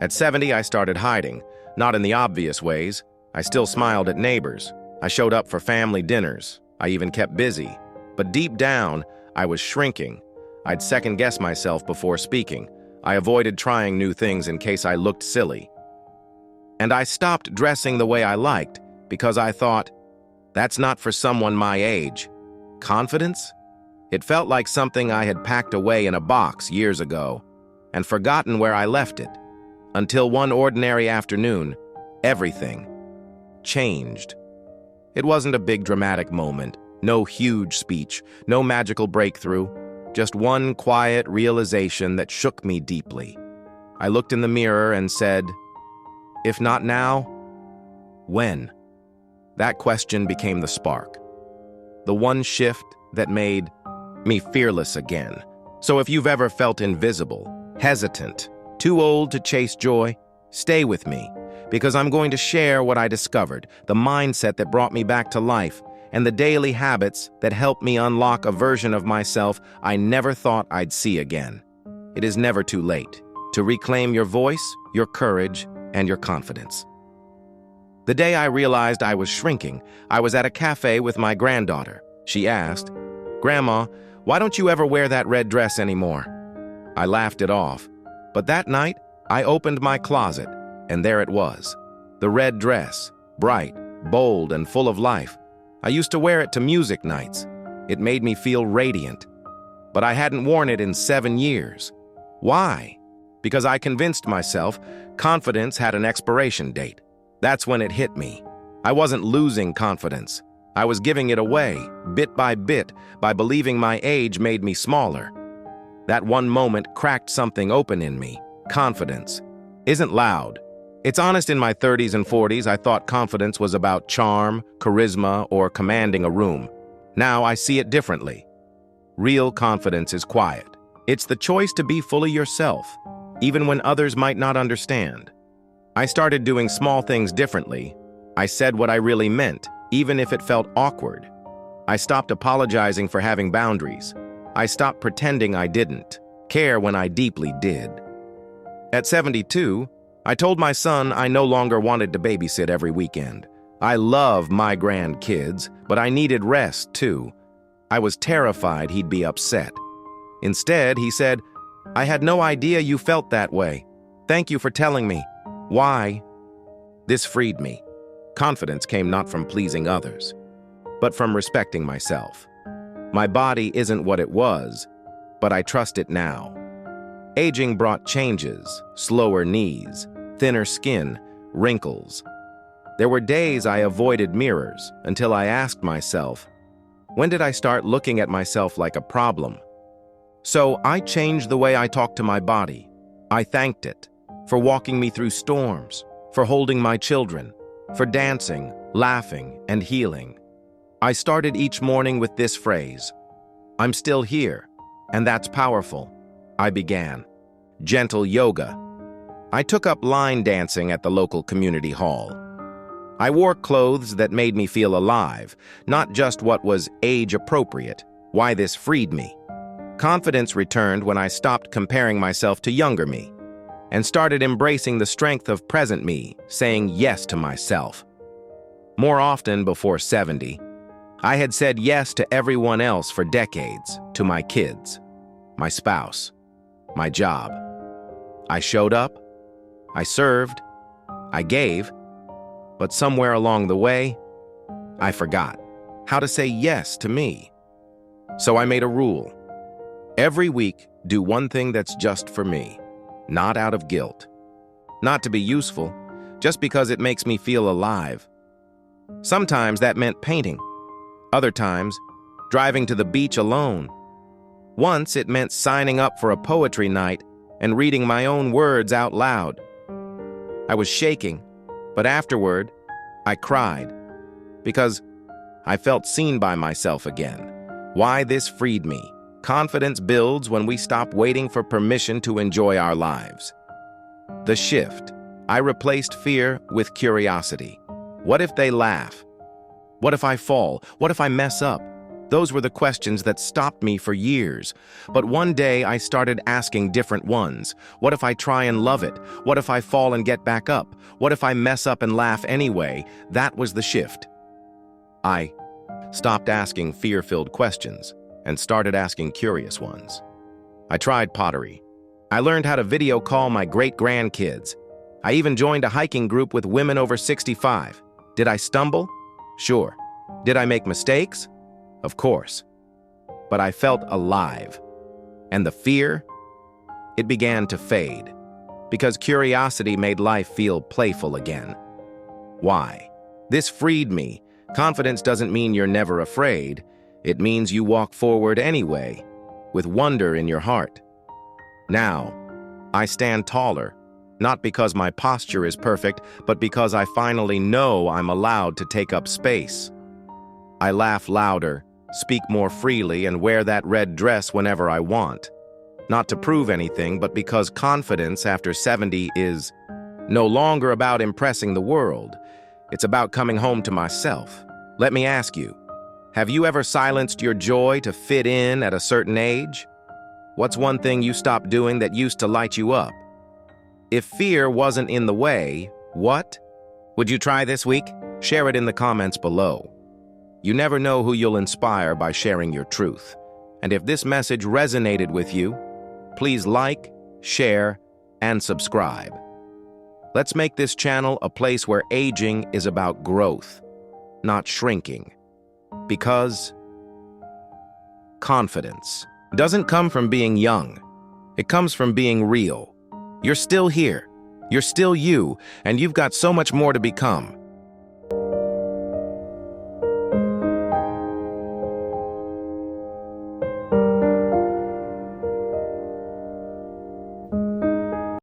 At 70, I started hiding, not in the obvious ways. I still smiled at neighbors. I showed up for family dinners. I even kept busy. But deep down, I was shrinking. I'd second-guess myself before speaking. I avoided trying new things in case I looked silly. And I stopped dressing the way I liked because I thought, that's not for someone my age. Confidence? It felt like something I had packed away in a box years ago and forgotten where I left it. Until one ordinary afternoon, everything changed. It wasn't a big dramatic moment, no huge speech, no magical breakthrough, just one quiet realization that shook me deeply. I looked in the mirror and said, if not now, when? That question became the spark, the one shift that made me fearless again. So if you've ever felt invisible, hesitant, too old to chase joy, stay with me, because I'm going to share what I discovered, the mindset that brought me back to life, and the daily habits that helped me unlock a version of myself I never thought I'd see again. It is never too late to reclaim your voice, your courage, and your confidence. The day I realized I was shrinking, I was at a cafe with my granddaughter. She asked, "Grandma, why don't you ever wear that red dress anymore?" I laughed it off. But that night, I opened my closet, and there it was. The red dress, bright, bold, and full of life. I used to wear it to music nights. It made me feel radiant. But I hadn't worn it in 7 years. Why? Because I convinced myself confidence had an expiration date. That's when it hit me. I wasn't losing confidence. I was giving it away, bit, by believing my age made me smaller. That one moment cracked something open in me. Confidence isn't loud. It's honest. In my 30s and 40s, I thought confidence was about charm, charisma, or commanding a room. Now I see it differently. Real confidence is quiet. It's the choice to be fully yourself, even when others might not understand. I started doing small things differently. I said what I really meant, even if it felt awkward. I stopped apologizing for having boundaries. I stopped pretending I didn't care when I deeply did. At 72, I told my son I no longer wanted to babysit every weekend. I love my grandkids, but I needed rest too. I was terrified he'd be upset. Instead, he said, "I had no idea you felt that way. Thank you for telling me." Why? This freed me. Confidence came not from pleasing others, but from respecting myself. My body isn't what it was, but I trust it now. Aging brought changes, slower knees, thinner skin, wrinkles. There were days I avoided mirrors until I asked myself, when did I start looking at myself like a problem? So I changed the way I talked to my body. I thanked it for walking me through storms, for holding my children, for dancing, laughing, and healing. I started each morning with this phrase, "I'm still here, and that's powerful." I began gentle yoga. I took up line dancing at the local community hall. I wore clothes that made me feel alive, not just what was age-appropriate. Why this freed me. Confidence returned when I stopped comparing myself to younger me and started embracing the strength of present me, saying yes to myself. More often before 70, I had said yes to everyone else for decades, to my kids, my spouse, my job. I showed up, I served, I gave, but somewhere along the way, I forgot how to say yes to me. So I made a rule. Every week, do one thing that's just for me, not out of guilt, not to be useful, just because it makes me feel alive. Sometimes that meant painting. Other times, driving to the beach alone. Once it meant signing up for a poetry night and reading my own words out loud. I was shaking, but afterward, I cried because I felt seen by myself again. Why this freed me. Confidence builds when we stop waiting for permission to enjoy our lives. The shift. I replaced fear with curiosity. What if they laugh? What if I fall? What if I mess up? Those were the questions that stopped me for years. But one day I started asking different ones. What if I try and love it? What if I fall and get back up? What if I mess up and laugh anyway? That was the shift. I stopped asking fear-filled questions and started asking curious ones. I tried pottery. I learned how to video call my great-grandkids. I even joined a hiking group with women over 65. Did I stumble? Sure. Did I make mistakes? Of course. But I felt alive. And the fear? It began to fade, because curiosity made life feel playful again. Why? This freed me. Confidence doesn't mean you're never afraid. It means you walk forward anyway, with wonder in your heart. Now, I stand taller, not because my posture is perfect, but because I finally know I'm allowed to take up space. I laugh louder, speak more freely, and wear that red dress whenever I want. Not to prove anything, but because confidence after 70 is no longer about impressing the world. It's about coming home to myself. Let me ask you, have you ever silenced your joy to fit in at a certain age? What's one thing you stopped doing that used to light you up? If fear wasn't in the way, what would you try this week? Share it in the comments below. You never know who you'll inspire by sharing your truth. And if this message resonated with you, please like, share, and subscribe. Let's make this channel a place where aging is about growth, not shrinking. Because confidence doesn't come from being young. It comes from being real. You're still here. You're still you, and you've got so much more to become.